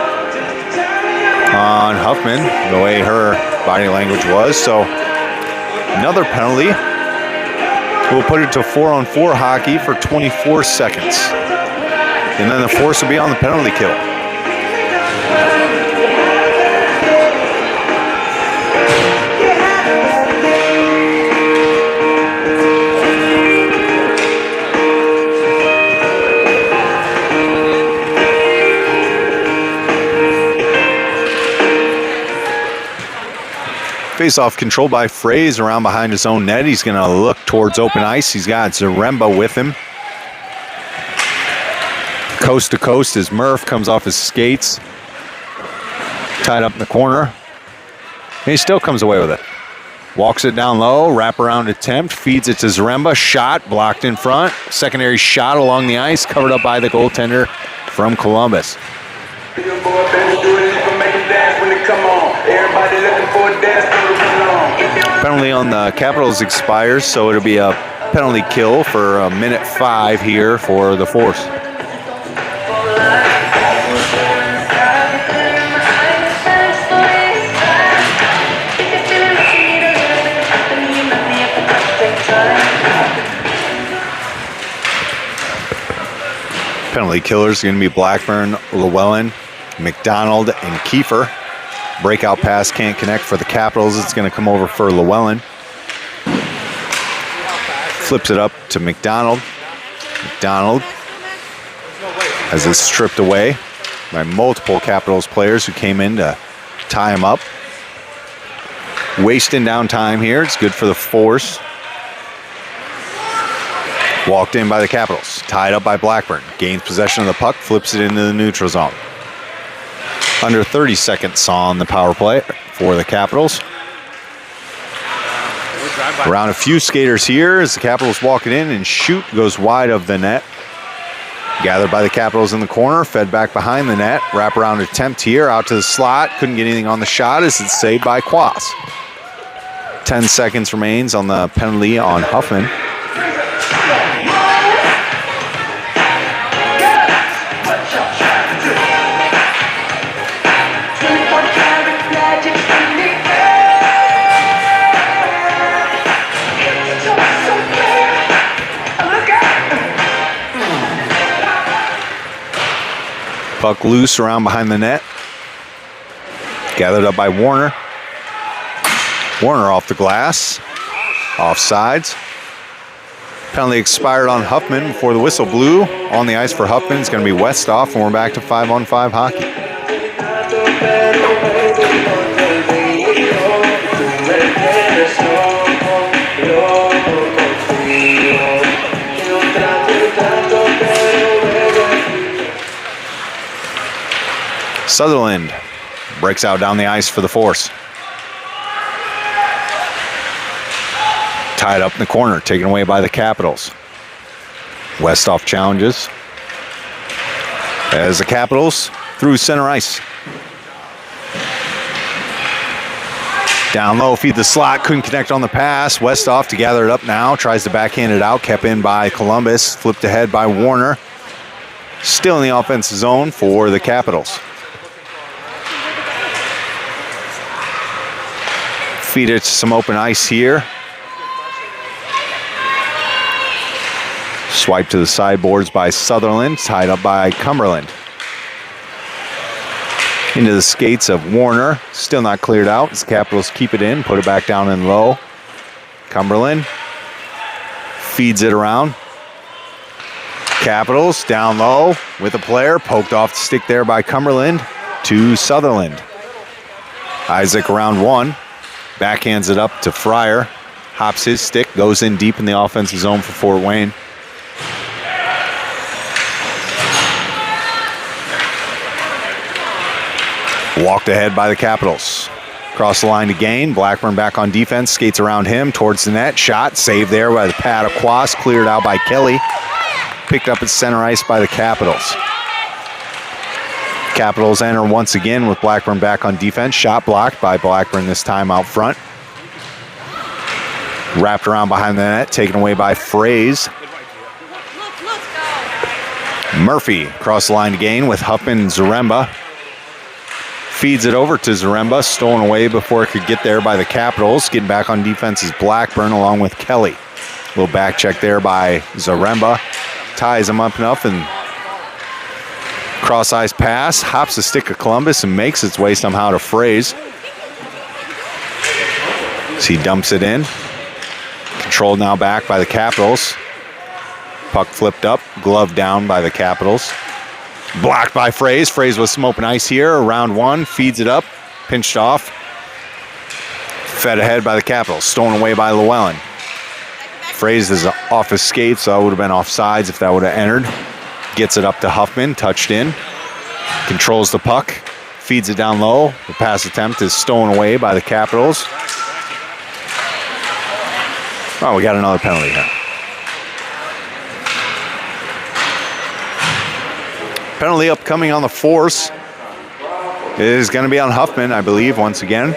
on Huffman, the way her body language was. So another penalty. We'll put it to 4-on-4 hockey for 24 seconds. And then the Force will be on the penalty kill. Face-off controlled by Fraze around behind his own net. He's going to look towards open ice. He's got Zaremba with him. Coast to coast as Murph comes off his skates. Tied up in the corner. And he still comes away with it. Walks it down low, wraparound attempt, feeds it to Zaremba. Shot blocked in front. Secondary shot along the ice, covered up by the goaltender from Columbus. Penalty on the Capitals expires, so it'll be a penalty kill for a minute 5 here for the Force. Penalty killers are going to be Blackburn, Llewellyn, McDonald, and Kiefer. Breakout pass can't connect for the Capitals. It's going to come over for Llewellyn. Flips it up to McDonald. McDonald has it stripped away by multiple Capitals players who came in to tie him up. Wasting down time here. It's good for the Force. Walked in by the Capitals. Tied up by Blackburn. Gains possession of the puck. Flips it into the neutral zone. Under 30 seconds on the power play for the Capitals. Around a few skaters here as the Capitals walk it in, and shoot goes wide of the net. Gathered by the Capitals in the corner, fed back behind the net. Wraparound attempt here, out to the slot. Couldn't get anything on the shot as it's saved by Quas. 10 seconds remains on the penalty on Huffman. Puck loose around behind the net. Gathered up by Warner. Warner off the glass. Offsides. Penalty expired on Huffman before the whistle blew. On the ice for Huffman is going to be Westhoff, and we're back to 5-on-5 hockey. Sutherland breaks out down the ice for the Force. Tied up in the corner, taken away by the Capitals. Westhoff challenges as the Capitals through center ice. Down low, feed the slot, couldn't connect on the pass. Westhoff to gather it up now, tries to backhand it out, kept in by Columbus, flipped ahead by Warner. Still in the offensive zone for the Capitals. Feed it to some open ice here. Swipe to the sideboards by Sutherland, tied up by Cumberland. Into the skates of Warner, still not cleared out as Capitals keep it in, put it back down in low. Cumberland feeds it around. Capitals down low with a player, poked off the stick there by Cumberland to Sutherland. Isaac around one. Backhands it up to Fryer. Hops his stick, goes in deep in the offensive zone for Fort Wayne. Walked ahead by the Capitals. Across the line to gain. Blackburn back on defense, skates around him towards the net. Shot, saved there by the pad of Quas, cleared out by Kelly. Picked up at center ice by the Capitals. Capitals enter once again with Blackburn back on defense. Shot blocked by Blackburn this time out front. Wrapped around behind the net, taken away by Fraze. Murphy across the line to gain with Huffman and Zaremba. Feeds it over to Zaremba, stolen away before it could get there by the Capitals. Getting back on defense is Blackburn along with Kelly. Little back check there by Zaremba. Ties him up enough and cross ice pass, hops the stick of Columbus and makes its way somehow to Fraze. So he dumps it in. Controlled now back by the Capitals. Puck flipped up, glove down by the Capitals. Blocked by Fraze. Fraze with some open ice here. Around one, feeds it up, pinched off. Fed ahead by the Capitals, stolen away by Llewellyn. Fraze is off his skates, so it would have been offsides if that would have entered. Gets it up to Huffman, touched in. Controls the puck, feeds it down low. The pass attempt is stolen away by the Capitals. Oh, we got another penalty here. Penalty upcoming on the Force is going to be on Huffman, I believe, once again,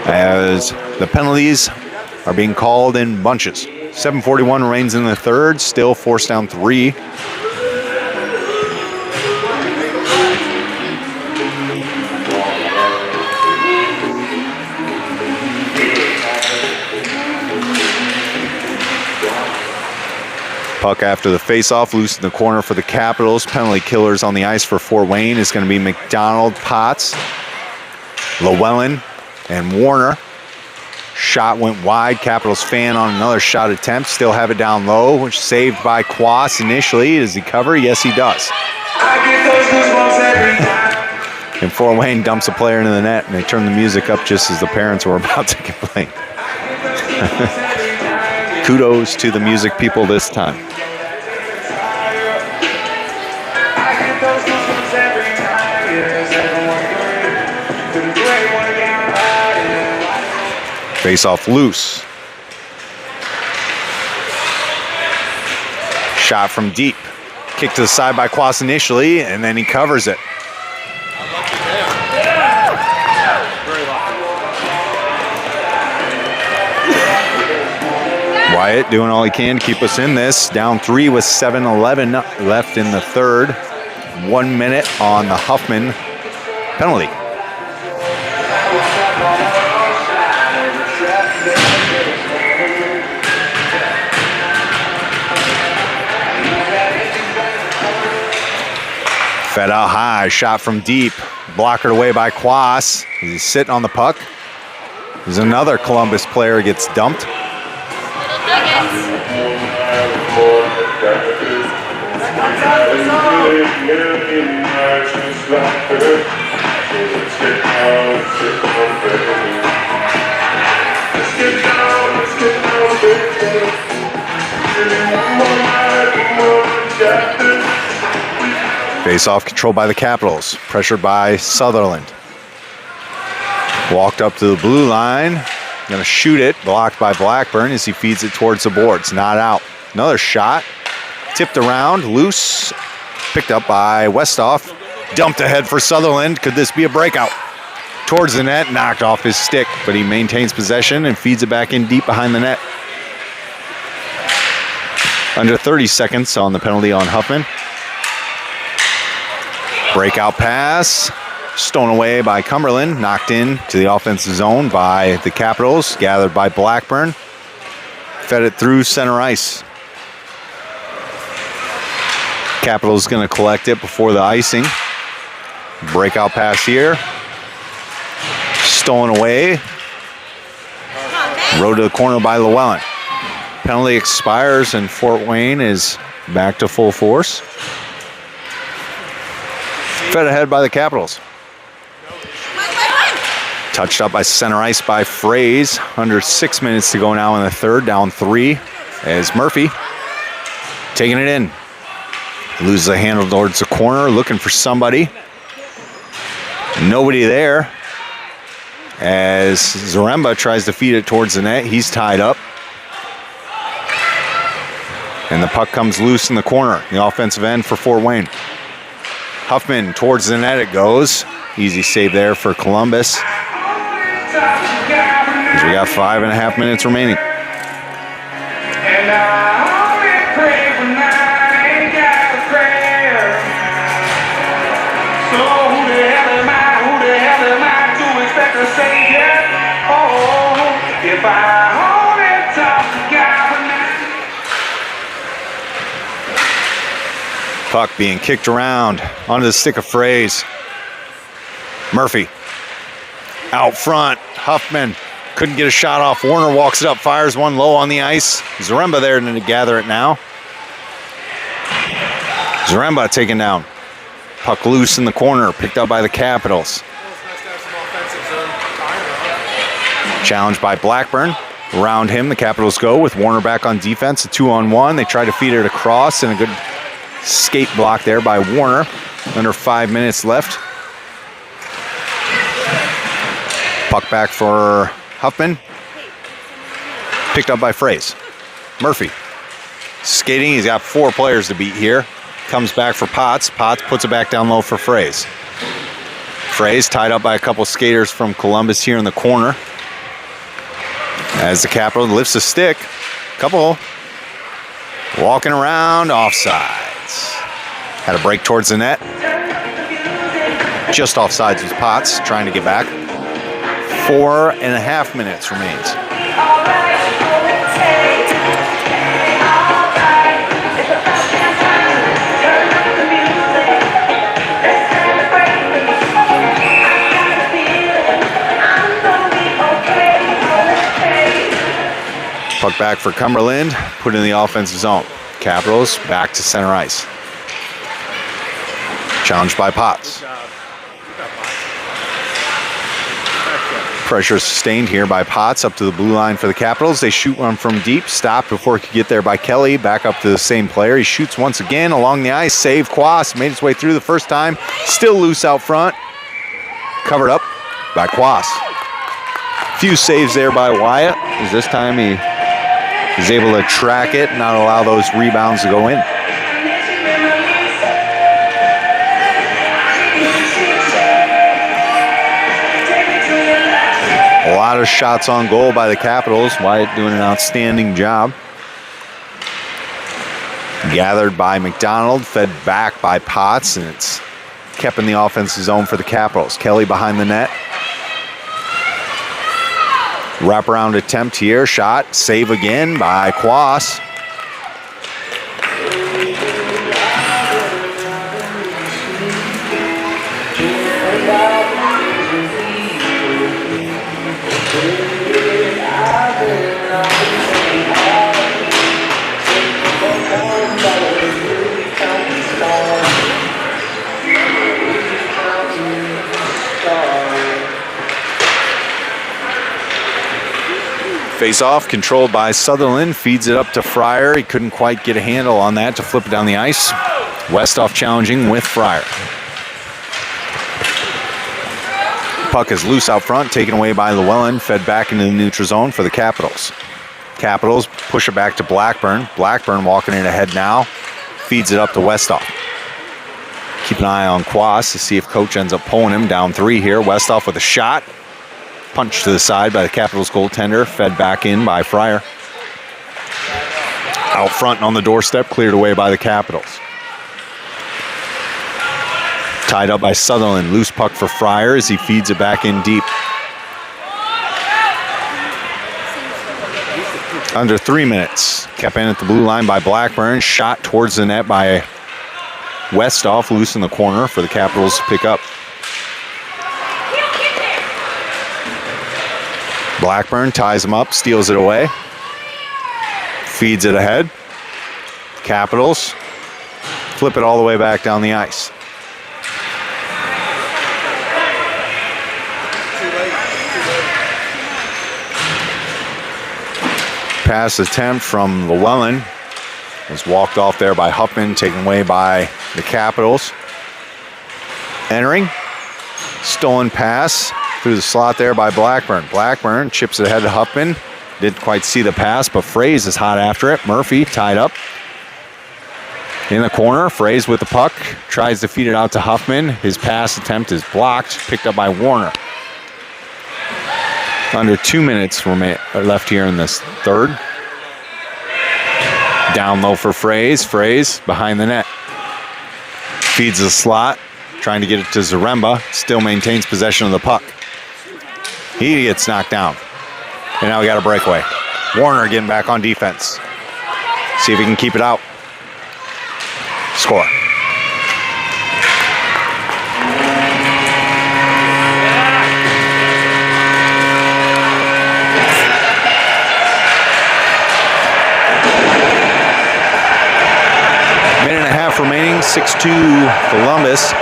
as the penalties are being called in bunches. 7:41 remains in the third, still Force down 3. Puck after the faceoff, loose in the corner for the Capitals. Penalty killers on the ice for Fort Wayne is going to be McDonald, Potts, Llewellyn, and Warner. Shot went wide. Capitals fan on another shot attempt. Still have it down low, which saved by Quas initially. Does he cover? Yes, he does. And Fort Wayne dumps a player into the net, and they turn the music up just as the parents were about to complain. Kudos to the music people this time. Face off loose. Shot from deep. Kick to the side by Quas initially, and then he covers it. Wyatt doing all he can to keep us in this. Down 3 with 7:11 left in the third. 1 minute on the Huffman penalty. Fed out high, shot from deep. Blocked away by Quas. He's sitting on the puck. There's another Columbus player gets dumped. Face-off controlled by the Capitals. Pressured by Sutherland. Walked up to the blue line. Gonna shoot it. Blocked by Blackburn as he feeds it towards the boards. Not out. Another shot. Tipped around. Loose. Picked up by Westhoff. Dumped ahead for Sutherland. Could this be a breakout? Towards the net. Knocked off his stick. But he maintains possession and feeds it back in deep behind the net. Under 30 seconds on the penalty on Huffman. Breakout pass. Stolen away by Cumberland. Knocked in to the offensive zone by the Capitals. Gathered by Blackburn. Fed it through center ice. Capitals going to collect it before the icing. Breakout pass here. Stolen away. Rode to the corner by Llewellyn. Penalty expires and Fort Wayne is back to full force. Fed ahead by the Capitals. Touched up by center ice by Fraze. Under 6 minutes to go now in the third. Down 3 as Murphy taking it in. Loses the handle towards the corner, looking for somebody. Nobody there. As Zaremba tries to feed it towards the net. He's tied up. And the puck comes loose in the corner, the offensive end for Fort Wayne. Huffman towards the net it goes. Easy save there for Columbus. As we got 5.5 minutes remaining. And I only pray when I ain't got a prayer. So who the hell am I to expect a savior? Oh, if I only talk to God when Puck being kicked around onto the stick of Fraze. Murphy out front. Huffman couldn't get a shot off. Warner walks it up, fires one low on the ice. Zaremba there to gather it now. Zaremba taken down. Puck loose in the corner, picked up by the Capitals. Challenged by Blackburn. Around him, the Capitals go with Warner back on defense, a 2-on-1. They try to feed it across, and a good skate block there by Warner. Under 5 minutes left. Puck back for Huffman. Picked up by Fraze. Murphy skating. He's got 4 players to beat here. Comes back for Potts. Potts puts it back down low for Fraze. Fraze tied up by a couple skaters from Columbus here in the corner. As the Capital lifts a stick. Couple walking around, offsides. Had a break towards the net. Just offsides was Potts trying to get back. 4.5 minutes remains. Puck back for Cumberland, put in the offensive zone. Capitals back to center ice. Challenged by Potts. Pressure sustained here by Potts up to the blue line for the Capitals. They shoot one from deep, stopped before he could get there by Kelly. Back up to the same player. He shoots once again along the ice. Save Quas. Made his way through the first time. Still loose out front. Covered up by Quas. Few saves there by Wyatt, as this time he is able to track it and not allow those rebounds to go in. A lot of shots on goal by the Capitals. Wyatt doing an outstanding job. Gathered by McDonald, fed back by Potts, and it's kept in the offensive zone for the Capitals. Kelly behind the net. Wraparound attempt here, shot, save again by Quas. Face-off controlled by Sutherland, feeds it up to Fryer. He couldn't quite get a handle on that to flip it down the ice. Westhoff challenging with Fryer. Puck is loose out front, taken away by Llewellyn, fed back into the neutral zone for the Capitals. Capitals push it back to Blackburn. Blackburn walking in ahead now, feeds it up to Westhoff. Keep an eye on Quas to see if Coach ends up pulling him. Down 3 here. Westhoff with a shot. Punch to the side by the Capitals goaltender, fed back in by Fryer. Out front and on the doorstep, cleared away by the Capitals. Tied up by Sutherland, loose puck for Fryer as he feeds it back in deep. Under 3 minutes, kept in at the blue line by Blackburn, shot towards the net by Westhoff, loose in the corner for the Capitals to pick up. Blackburn ties him up, steals it away. Feeds it ahead. Capitals flip it all the way back down the ice. Pass attempt from Llewellyn was walked off there by Huffman, taken away by the Capitals. Entering, stolen pass through the slot there by Blackburn. Blackburn chips it ahead to Huffman. Didn't quite see the pass, but Fraze is hot after it. Murphy tied up in the corner. Fraze with the puck, tries to feed it out to Huffman. His pass attempt is blocked, picked up by Warner. Under 2 minutes left here in this third. Down low for Fraze. Fraze behind the net. Feeds the slot, trying to get it to Zaremba. Still maintains possession of the puck. He gets knocked down. And now we got a breakaway. Warner getting back on defense. See if he can keep it out. Score. Minute and a half remaining, 6-2 Columbus.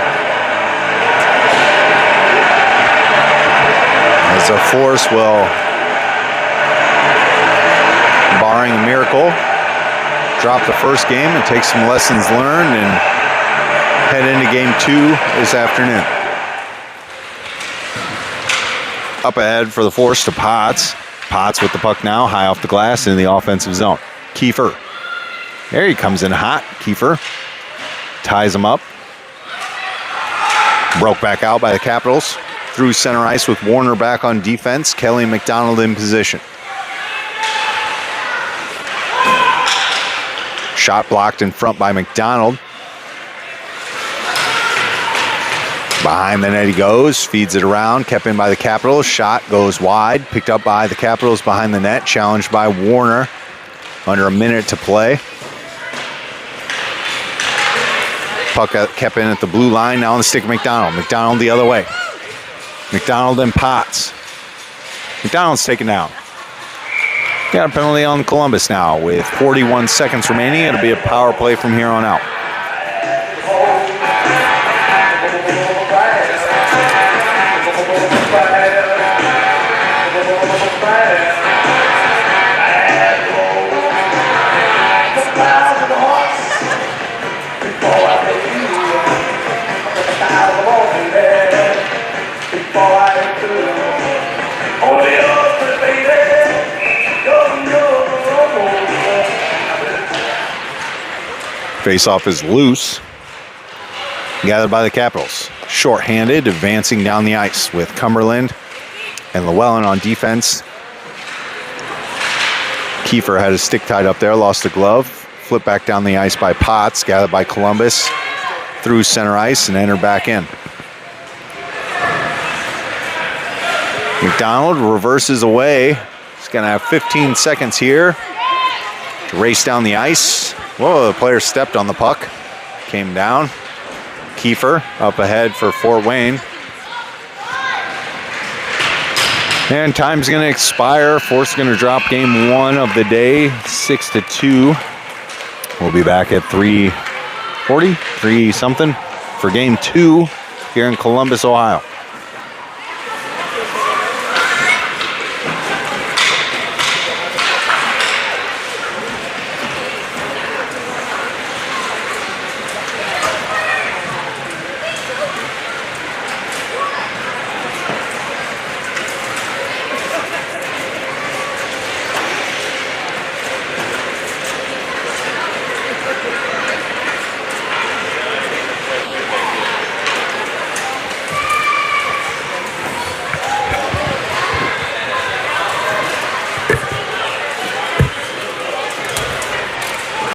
As the Force will, barring a miracle, drop the first game and take some lessons learned and head into game 2 this afternoon. Up ahead for the Force to Potts. Potts with the puck now, high off the glass in the offensive zone. Kiefer. There he comes in hot. Kiefer ties him up. Broke back out by the Capitals. Through center ice with Warner back on defense. Kelly and McDonald in position. Shot blocked in front by McDonald. Behind the net he goes, feeds it around, kept in by the Capitals. Shot goes wide, picked up by the Capitals behind the net, challenged by Warner. Under a minute to play. Puck kept in at the blue line, now on the stick of McDonald. McDonald the other way. McDonald and Potts. McDonald's taken down. Got a penalty on Columbus now with 41 seconds remaining. It'll be a power play from here on out. Face-off is loose. Gathered by the Capitals. Short-handed, advancing down the ice with Cumberland and Llewellyn on defense. Kiefer had his stick tied up there, lost the glove. Flipped back down the ice by Potts, gathered by Columbus. Through center ice and entered back in. McDonald reverses away. He's going to have 15 seconds here to race down the ice. Whoa, the player stepped on the puck. Came down. Kiefer up ahead for Fort Wayne. And time's going to expire. Fort's going to drop game 1 of the day, 6-2. We'll be back at 3:40, 3 something for game 2 here in Columbus, Ohio.